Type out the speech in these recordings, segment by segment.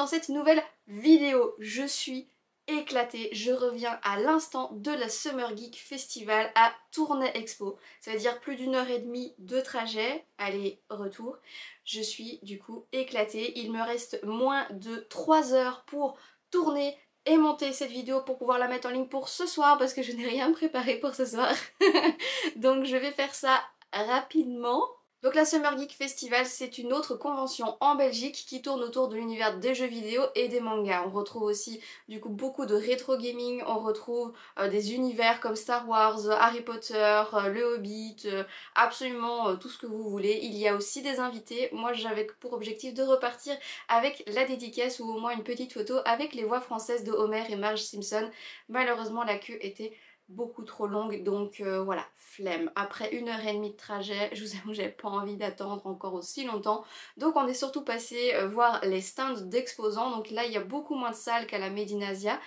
cette nouvelle vidéo. Je suis éclatée, je reviens à l'instant de la Summer Geek Festival à Tournai Expo. Ça veut dire plus d'1h30 de trajet, aller-retour. Je suis du coup éclatée. Il me reste moins de 3 heures pour tourner et monter cette vidéo pour pouvoir la mettre en ligne pour ce soir parce que je n'ai rien préparé pour ce soir. Donc je vais faire ça rapidement. Donc la Summer Geek Festival, c'est une autre convention en Belgique qui tourne autour de l'univers des jeux vidéo et des mangas. On retrouve aussi du coup beaucoup de rétro gaming, on retrouve des univers comme Star Wars, Harry Potter, le Hobbit, absolument tout ce que vous voulez. Il y a aussi des invités. Moi j'avais pour objectif de repartir avec la dédicace ou au moins une petite photo avec les voix françaises de Homer et Marge Simpson. Malheureusement la queue était beaucoup trop longue, donc voilà, flemme. Après 1h30 de trajet, je vous avoue j'ai pas envie d'attendre encore aussi longtemps, donc on est surtout passé voir les stands d'exposants. Donc là il y a beaucoup moins de salles qu'à la Medinasia,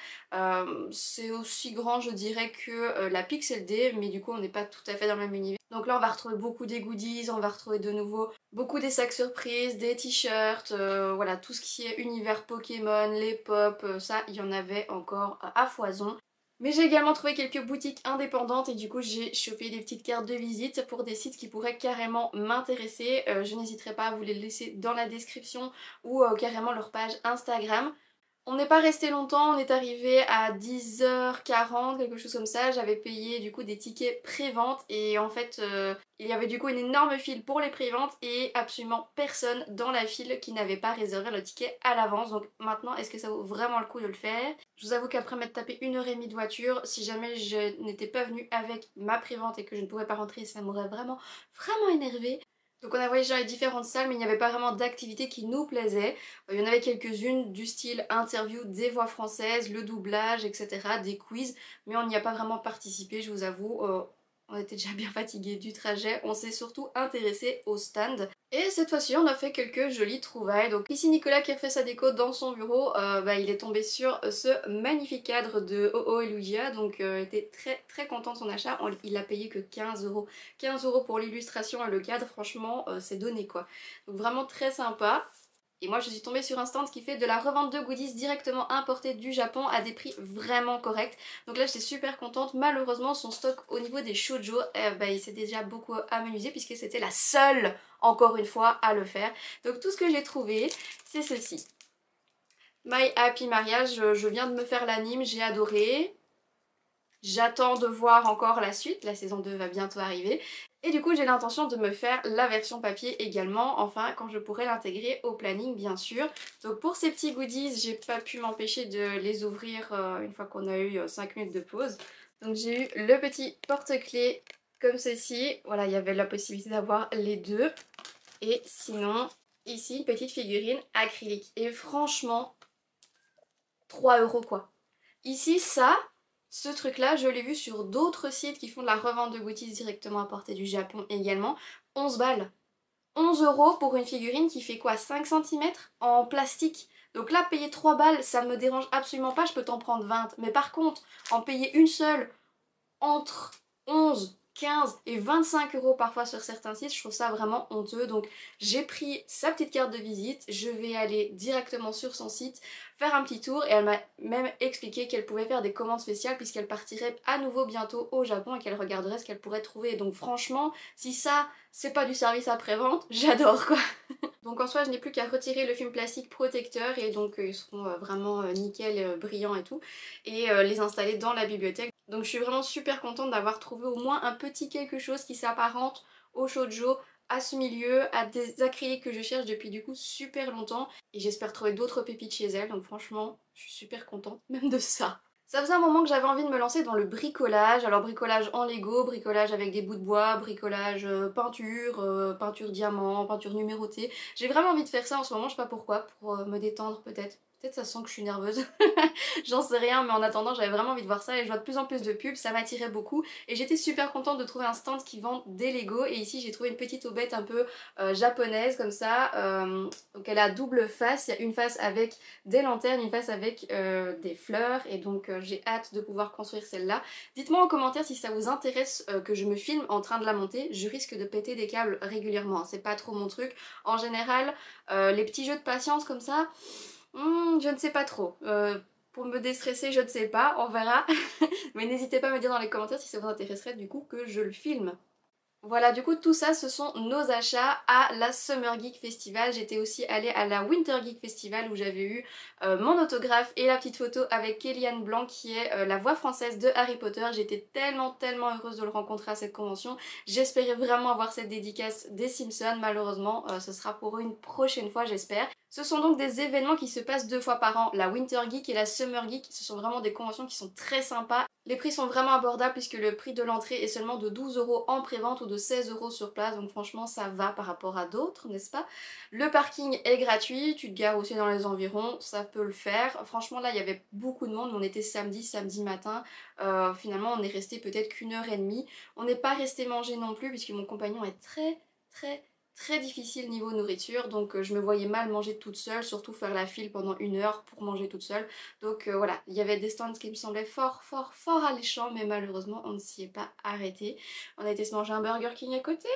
c'est aussi grand je dirais que la Pixel D, mais du coup on n'est pas tout à fait dans le même univers. Donc là on va retrouver beaucoup des goodies, on va retrouver de nouveau beaucoup des sacs surprises, des t-shirts, voilà, tout ce qui est univers Pokémon, les pop, ça il y en avait encore à foison. Mais j'ai également trouvé quelques boutiques indépendantes et du coup j'ai chopé des petites cartes de visite pour des sites qui pourraient carrément m'intéresser. Je n'hésiterai pas à vous les laisser dans la description ou carrément leur page Instagram. On n'est pas resté longtemps, on est arrivé à 10h40, quelque chose comme ça. J'avais payé du coup des tickets pré-vente et en fait il y avait du coup une énorme file pour les pré-ventes et absolument personne dans la file qui n'avait pas réservé le ticket à l'avance. Donc maintenant, est-ce que ça vaut vraiment le coup de le faire? Je vous avoue qu'après m'être tapé 1h30 de voiture, si jamais je n'étais pas venue avec ma pré-vente et que je ne pouvais pas rentrer, ça m'aurait vraiment énervée. Donc on a voyagé dans les différentes salles mais il n'y avait pas vraiment d'activité qui nous plaisait. Il y en avait quelques-unes du style interview des voix françaises, le doublage, etc. Des quiz, mais on n'y a pas vraiment participé, je vous avoue. On était déjà bien fatigués du trajet, on s'est surtout intéressé au stand. Et cette fois-ci on a fait quelques jolies trouvailles. Donc ici Nicolas qui refait sa déco dans son bureau, il est tombé sur ce magnifique cadre de Oh et Luigia, donc il était très content de son achat. Il a payé que 15 euros. 15 euros pour l'illustration et le cadre, franchement c'est donné quoi. Donc vraiment très sympa. Et moi je suis tombée sur un stand qui fait de la revente de goodies directement importés du Japon à des prix vraiment corrects. Donc là j'étais super contente. Malheureusement son stock au niveau des shoujo, il s'est déjà beaucoup amenuisé puisque c'était la seule, encore une fois, à le faire. Donc tout ce que j'ai trouvé, c'est ceci. My Happy Mariage, je viens de me faire l'anime, j'ai adoré. J'attends de voir encore la suite, la saison 2 va bientôt arriver. Et du coup j'ai l'intention de me faire la version papier également, enfin quand je pourrai l'intégrer au planning bien sûr. Donc pour ces petits goodies, j'ai pas pu m'empêcher de les ouvrir une fois qu'on a eu 5 minutes de pause. Donc j'ai eu le petit porte-clés comme ceci, voilà il y avait la possibilité d'avoir les deux. Et sinon, ici une petite figurine acrylique. Et franchement, 3 euros quoi. Ici ça... Ce truc là je l'ai vu sur d'autres sites qui font de la revente de goodies directement importées du Japon également. 11 balles. 11 euros pour une figurine qui fait quoi, 5 cm en plastique. Donc là payer 3 balles ça me dérange absolument pas, je peux t'en prendre 20. Mais par contre en payer une seule entre 11, 15 et 25 euros parfois sur certains sites, je trouve ça vraiment honteux. Donc j'ai pris sa petite carte de visite, je vais aller directement sur son site, faire un petit tour et elle m'a même expliqué qu'elle pouvait faire des commandes spéciales puisqu'elle partirait à nouveau bientôt au Japon et qu'elle regarderait ce qu'elle pourrait trouver. Donc franchement, si ça c'est pas du service après-vente, j'adore quoi. Donc en soi je n'ai plus qu'à retirer le film plastique protecteur et donc ils seront vraiment nickel, brillants et tout, et les installer dans la bibliothèque. Donc je suis vraiment super contente d'avoir trouvé au moins un petit quelque chose qui s'apparente au shoujo, à ce milieu, à des acryliques que je cherche depuis du coup super longtemps. Et j'espère trouver d'autres pépites chez elle, donc franchement je suis super contente même de ça. Ça faisait un moment que j'avais envie de me lancer dans le bricolage, alors bricolage en Lego, bricolage avec des bouts de bois, bricolage peinture, peinture diamant, peinture numérotée. J'ai vraiment envie de faire ça en ce moment, je sais pas pourquoi, pour me détendre peut-être. Peut-être ça sent que je suis nerveuse, j'en sais rien, mais en attendant j'avais vraiment envie de voir ça et je vois de plus en plus de pubs, ça m'attirait beaucoup et j'étais super contente de trouver un stand qui vend des Lego. Et ici j'ai trouvé une petite aubette un peu japonaise comme ça, donc elle a double face, il y a une face avec des lanternes, une face avec des fleurs et donc j'ai hâte de pouvoir construire celle-là. Dites-moi en commentaire si ça vous intéresse que je me filme en train de la monter. Je risque de péter des câbles régulièrement, hein. C'est pas trop mon truc. En général les petits jeux de patience comme ça, Je ne sais pas trop. Pour me déstresser, je ne sais pas, on verra. Mais n'hésitez pas à me dire dans les commentaires si ça vous intéresserait du coup que je le filme. Voilà, du coup tout ça ce sont nos achats à la Summer Geek Festival. J'étais aussi allée à la Winter Geek Festival où j'avais eu mon autographe et la petite photo avec Kellyanne Blanc qui est la voix française de Harry Potter. J'étais tellement heureuse de le rencontrer à cette convention. J'espérais vraiment avoir cette dédicace des Simpsons. Malheureusement ce sera pour une prochaine fois, j'espère. Ce sont donc des événements qui se passent 2 fois par an, la Winter Geek et la Summer Geek. Ce sont vraiment des conventions qui sont très sympas. Les prix sont vraiment abordables puisque le prix de l'entrée est seulement de 12 € en pré-vente ou de 16 € sur place, donc franchement ça va par rapport à d'autres, n'est-ce pas? Le parking est gratuit, tu te gares aussi dans les environs, ça peut le faire. Franchement là il y avait beaucoup de monde, on était samedi matin, finalement on est resté peut-être qu'1 h 30. On n'est pas resté manger non plus puisque mon compagnon est très difficile niveau nourriture, donc je me voyais mal manger toute seule, surtout faire la file pendant 1 heure pour manger toute seule. Donc voilà, il y avait des stands qui me semblaient fort alléchants, mais malheureusement on ne s'y est pas arrêté. On a été se manger un Burger King à côté.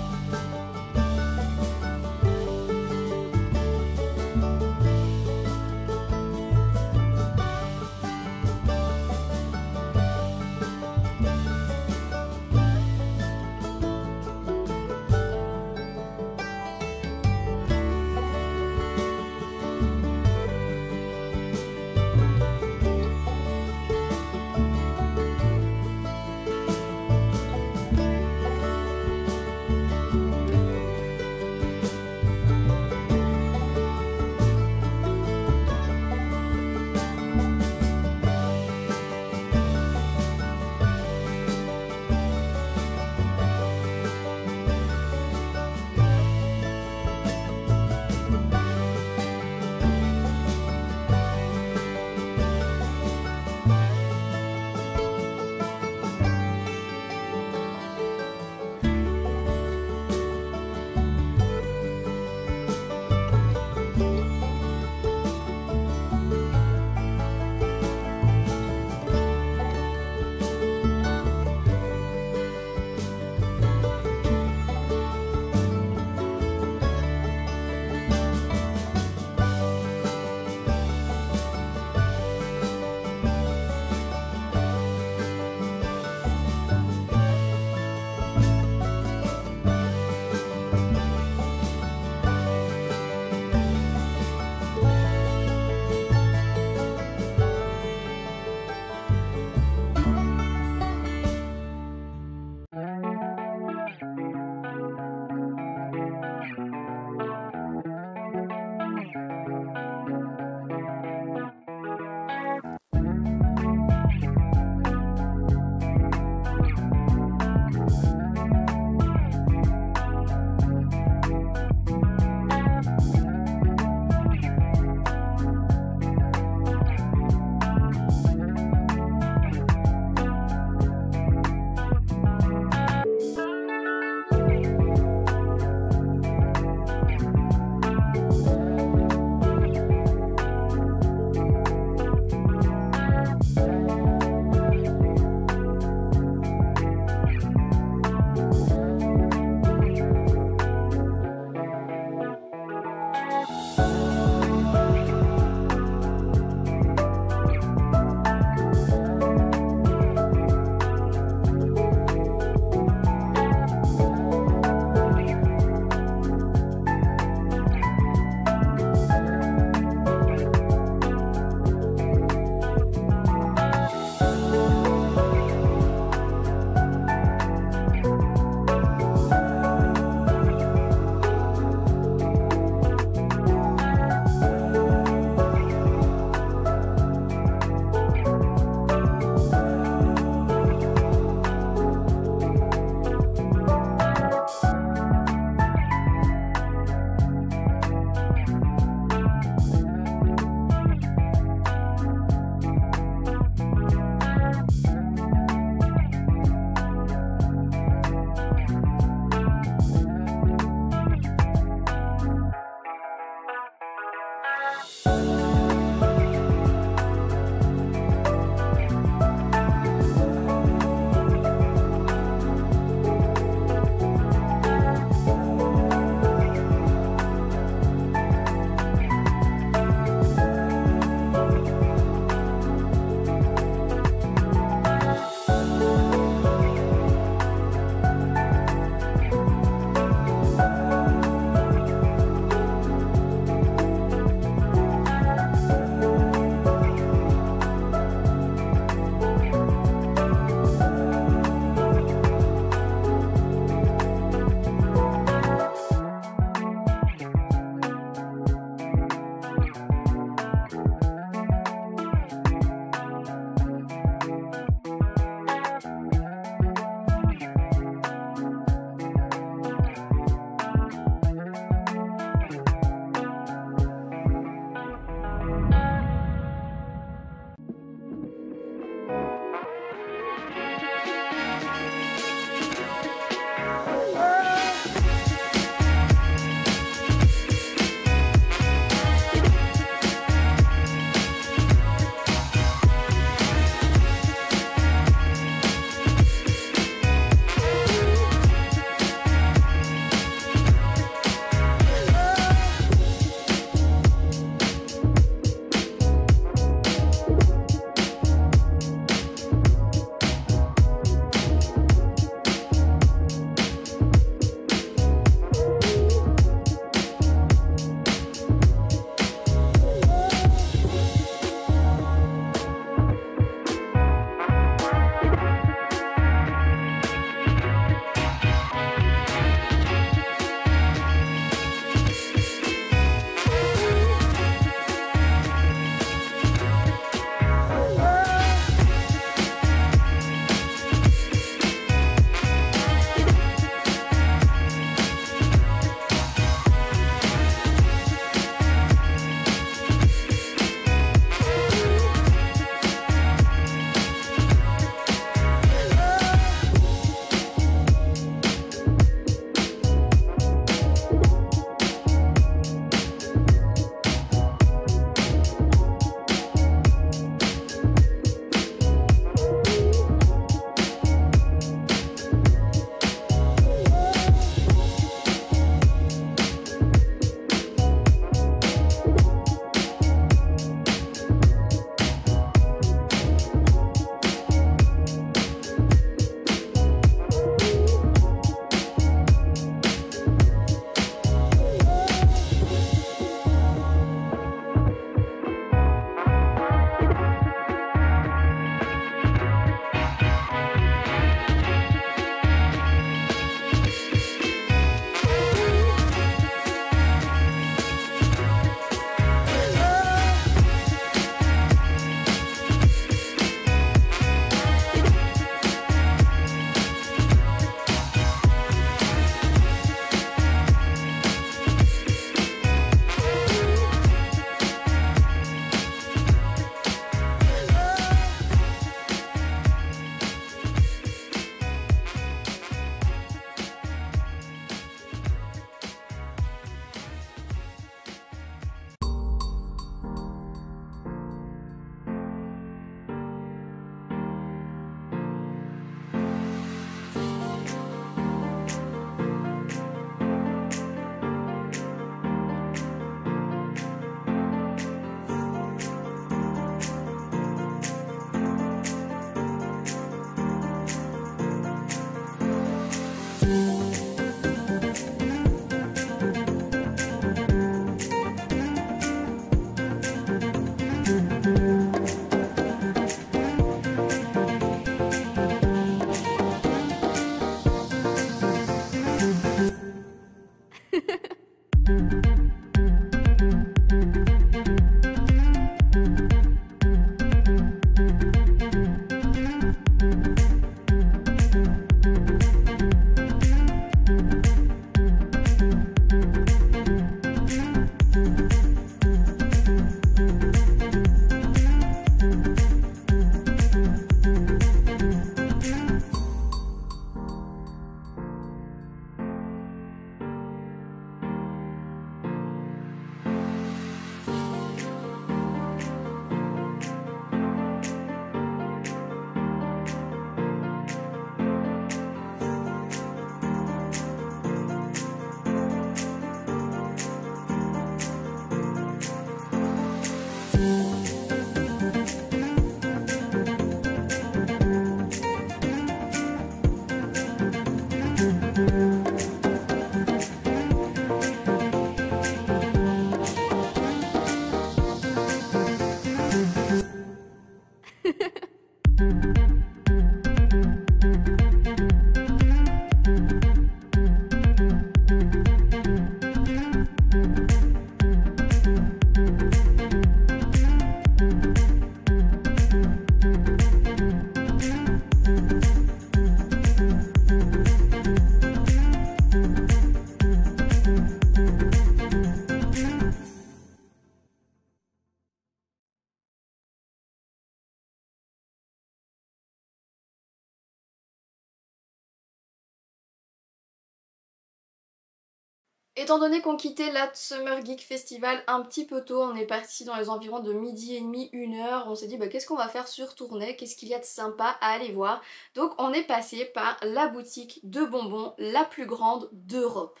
Étant donné qu'on quittait la Summer Geek Festival un petit peu tôt, on est parti dans les environs de midi et demi, 1h, on s'est dit bah, qu'est-ce qu'on va faire sur Tournai, qu'est-ce qu'il y a de sympa à aller voir. Donc on est passé par la boutique de bonbons la plus grande d'Europe.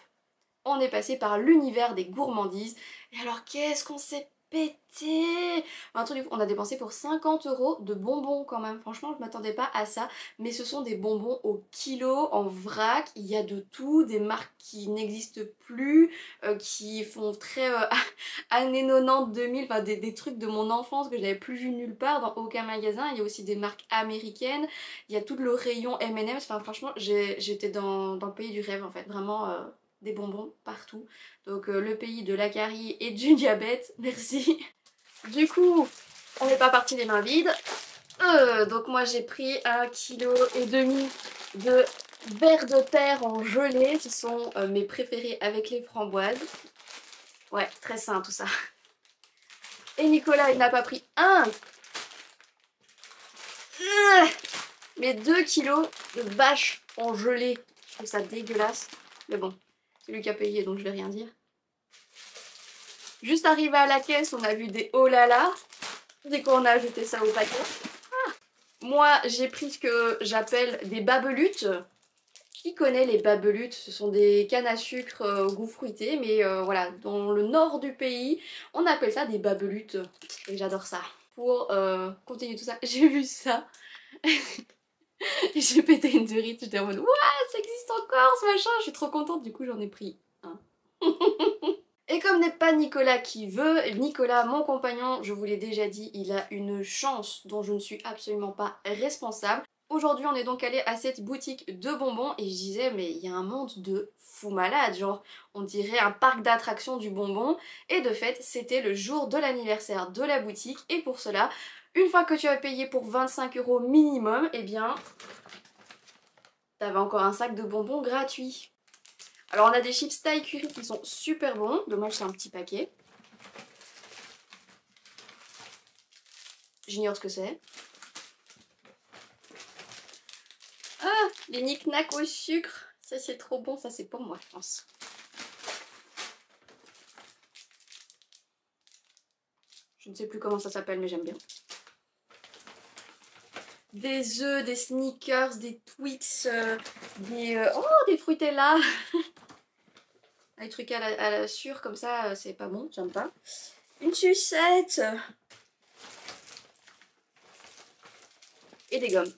On est passé par l'univers des gourmandises, et alors qu'est-ce qu'on s'est pété! Un truc, on a dépensé pour 50 € de bonbons quand même, franchement je m'attendais pas à ça, mais ce sont des bonbons au kilo, en vrac, il y a de tout, des marques qui n'existent plus, qui font très années 90-2000, enfin des trucs de mon enfance que j'avais plus vu nulle part dans aucun magasin. Il y a aussi des marques américaines, il y a tout le rayon M&M's, enfin franchement j'étais dans le pays du rêve en fait, vraiment des bonbons partout. Donc le pays de la carie et du diabète, merci. Du coup, on n'est pas parti les mains vides. Donc moi j'ai pris 1,5 kg de vers de terre en gelée. Ce sont mes préférés avec les framboises. Ouais, très sain tout ça. Et Nicolas, il n'a pas pris mais 2 kilos de vache en gelée. Je trouve ça dégueulasse. Mais bon, c'est lui qui a payé donc je vais rien dire. Juste arrivé à la caisse, on a vu des oh là là. Dès qu'on a ajouté ça au paquet. Moi, j'ai pris ce que j'appelle des babelutes. Qui connaît les babelutes? Ce sont des cannes à sucre au goût fruité, mais voilà, dans le nord du pays, on appelle ça des babelutes. Et j'adore ça. Pour continuer tout ça, j'ai vu ça. Et j'ai pété une durite, j'étais en mode ouah, ça existe encore ce machin, je suis trop contente, du coup j'en ai pris un. Et comme n'est pas Nicolas qui veut, Nicolas, mon compagnon, je vous l'ai déjà dit, il a une chance dont je ne suis absolument pas responsable. Aujourd'hui on est donc allé à cette boutique de bonbons et je disais mais il y a un monde de fous malades, genre on dirait un parc d'attractions du bonbon, et de fait c'était le jour de l'anniversaire de la boutique, et pour cela, une fois que tu as payé pour 25 € minimum, eh bien t'avais encore un sac de bonbons gratuit. Alors on a des chips Thai curry qui sont super bons, dommage c'est un petit paquet. J'ignore ce que c'est. Ah, les knick-knack au sucre, ça c'est trop bon, ça c'est pour moi je pense. Je ne sais plus comment ça s'appelle mais j'aime bien. Des œufs, des sneakers, des Twix, des fruitella. Les trucs à la sûre comme ça, c'est pas bon, j'aime pas. Une sucette. Et des gommes.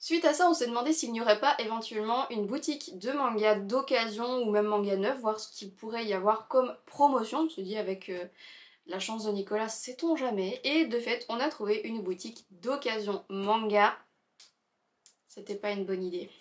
Suite à ça, on s'est demandé s'il n'y aurait pas éventuellement une boutique de manga d'occasion ou même manga neuf, voir ce qu'il pourrait y avoir comme promotion. On se dit avec la chance de Nicolas, sait-on jamais. Et de fait, on a trouvé une boutique d'occasion manga. C'était pas une bonne idée.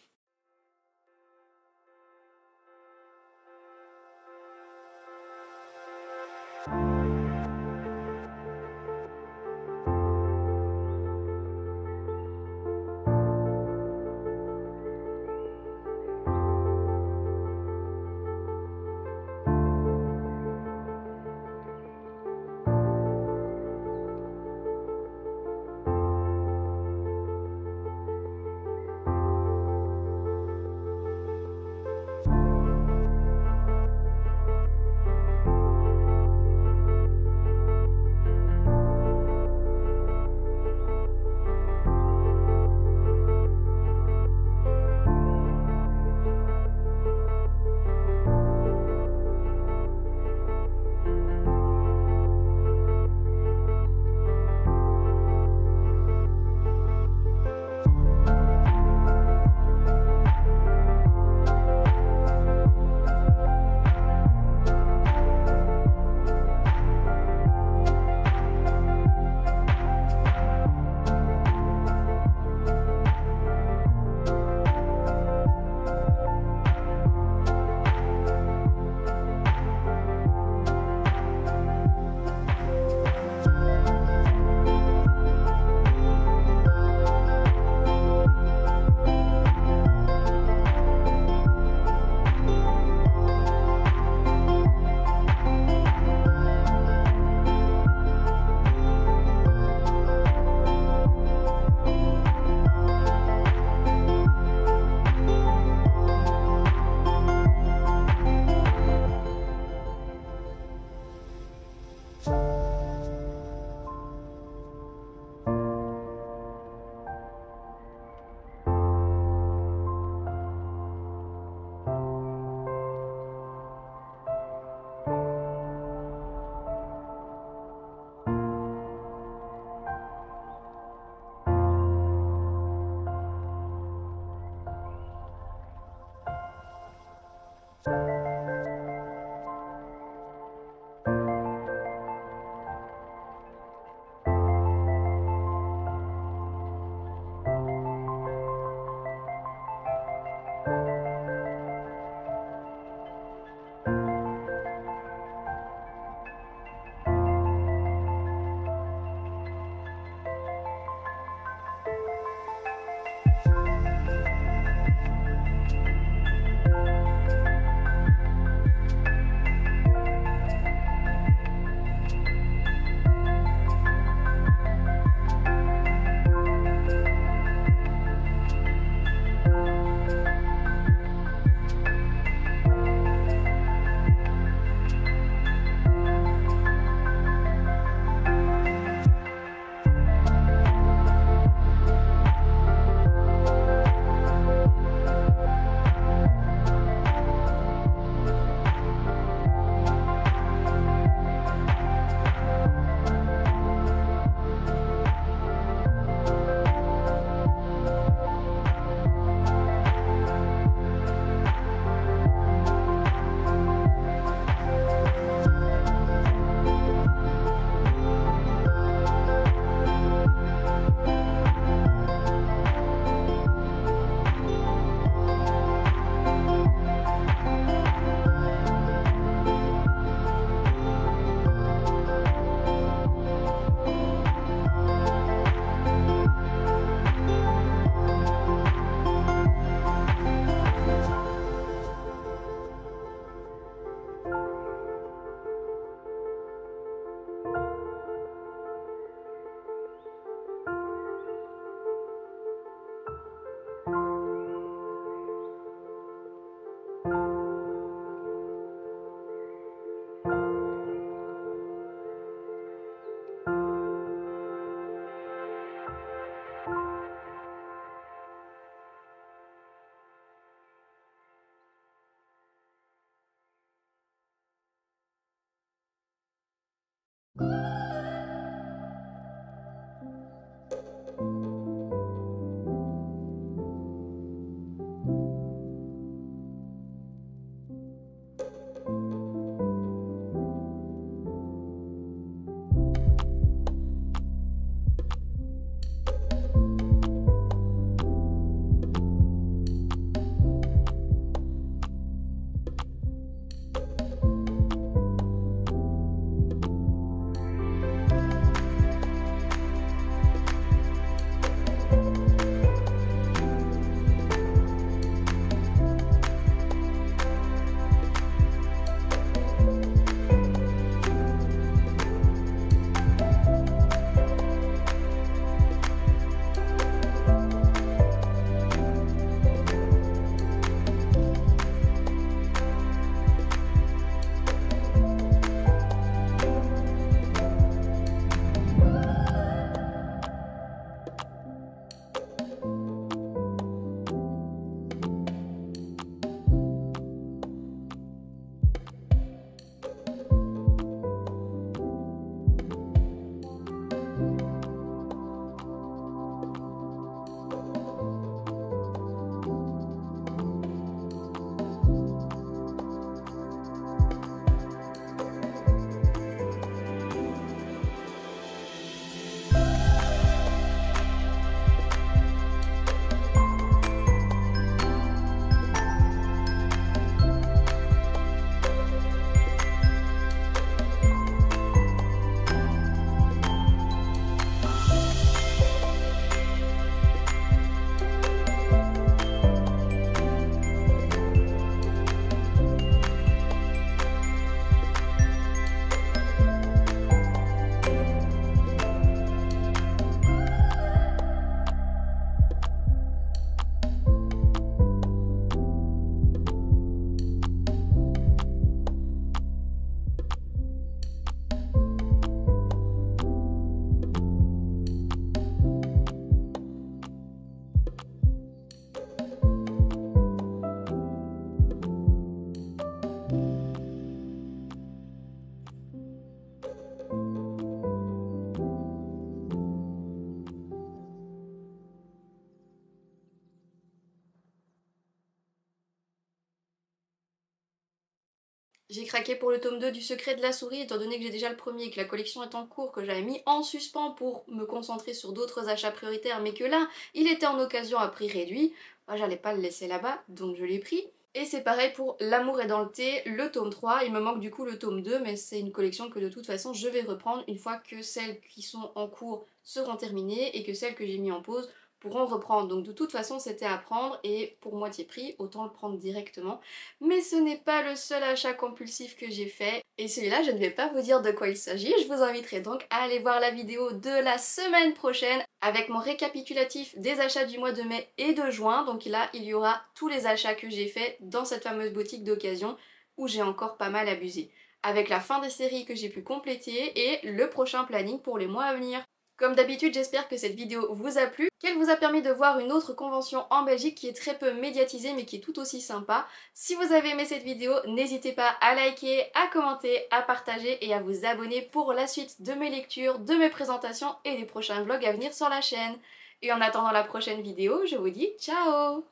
J'ai craqué pour le tome 2 du Secret de la souris, étant donné que j'ai déjà le premier et que la collection est en cours, que j'avais mis en suspens pour me concentrer sur d'autres achats prioritaires, mais que là, il était en occasion à prix réduit. Moi, j'allais pas le laisser là-bas, donc je l'ai pris. Et c'est pareil pour L'amour est dans le thé, le tome 3, il me manque du coup le tome 2, mais c'est une collection que de toute façon je vais reprendre une fois que celles qui sont en cours seront terminées et que celles que j'ai mis en pause pourront reprendre. Donc de toute façon c'était à prendre et pour moitié prix, autant le prendre directement. Mais ce n'est pas le seul achat compulsif que j'ai fait et celui-là je ne vais pas vous dire de quoi il s'agit. Je vous inviterai donc à aller voir la vidéo de la semaine prochaine avec mon récapitulatif des achats du mois de mai et de juin. Donc là il y aura tous les achats que j'ai faits dans cette fameuse boutique d'occasion où j'ai encore pas mal abusé. Avec la fin des séries que j'ai pu compléter et le prochain planning pour les mois à venir. Comme d'habitude, j'espère que cette vidéo vous a plu, qu'elle vous a permis de voir une autre convention en Belgique qui est très peu médiatisée mais qui est tout aussi sympa. Si vous avez aimé cette vidéo, n'hésitez pas à liker, à commenter, à partager et à vous abonner pour la suite de mes lectures, de mes présentations et des prochains vlogs à venir sur la chaîne. Et en attendant la prochaine vidéo, je vous dis ciao!